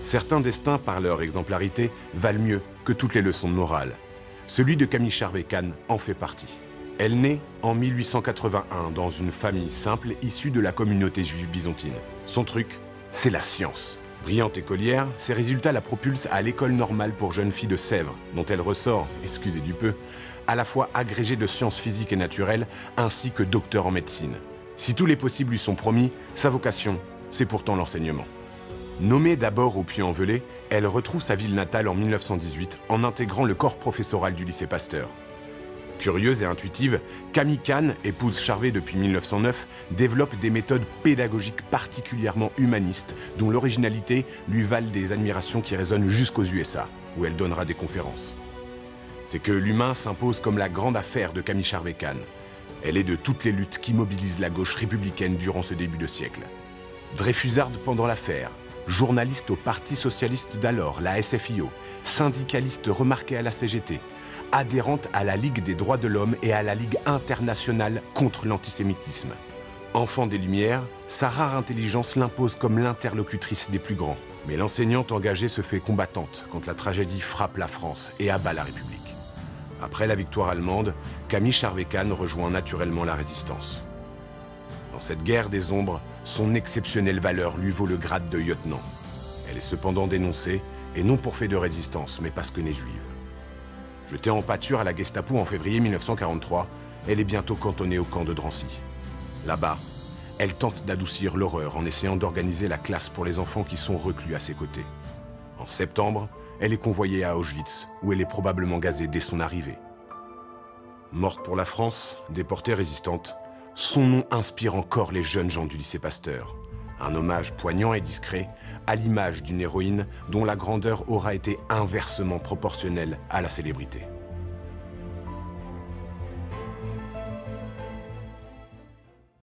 Certains destins, par leur exemplarité, valent mieux que toutes les leçons de morale. Celui de Camille Charvet-Kahn en fait partie. Elle naît en 1881 dans une famille simple issue de la communauté juive byzantine. Son truc, c'est la science. Brillante écolière, ses résultats la propulsent à l'école normale pour jeunes filles de Sèvres, dont elle ressort, excusez du peu, à la fois agrégée de sciences physiques et naturelles, ainsi que docteur en médecine. Si tous les possibles lui sont promis, sa vocation, c'est pourtant l'enseignement. Nommée d'abord au Puy-en-Velay, elle retrouve sa ville natale en 1918 en intégrant le corps professoral du lycée Pasteur. Curieuse et intuitive, Camille Kahn, épouse Charvet depuis 1909, développe des méthodes pédagogiques particulièrement humanistes dont l'originalité lui valent des admirations qui résonnent jusqu'aux USA, où elle donnera des conférences. C'est que l'humain s'impose comme la grande affaire de Camille Charvet-Kahn. Elle est de toutes les luttes qui mobilisent la gauche républicaine durant ce début de siècle. Dreyfusarde pendant l'affaire, journaliste au Parti socialiste d'alors, la SFIO, syndicaliste remarquée à la CGT, adhérente à la Ligue des droits de l'homme et à la Ligue internationale contre l'antisémitisme. Enfant des Lumières, sa rare intelligence l'impose comme l'interlocutrice des plus grands. Mais l'enseignante engagée se fait combattante quand la tragédie frappe la France et abat la République. Après la victoire allemande, Camille Charvet-Kahn rejoint naturellement la résistance. Dans cette guerre des ombres, son exceptionnelle valeur lui vaut le grade de lieutenant. Elle est cependant dénoncée, et non pour fait de résistance, mais parce que née juive. Jetée en pâture à la Gestapo en février 1943, elle est bientôt cantonnée au camp de Drancy. Là-bas, elle tente d'adoucir l'horreur en essayant d'organiser la classe pour les enfants qui sont reclus à ses côtés. En septembre, elle est convoyée à Auschwitz, où elle est probablement gazée dès son arrivée. Morte pour la France, déportée résistante, son nom inspire encore les jeunes gens du lycée Pasteur. Un hommage poignant et discret à l'image d'une héroïne dont la grandeur aura été inversement proportionnelle à la célébrité.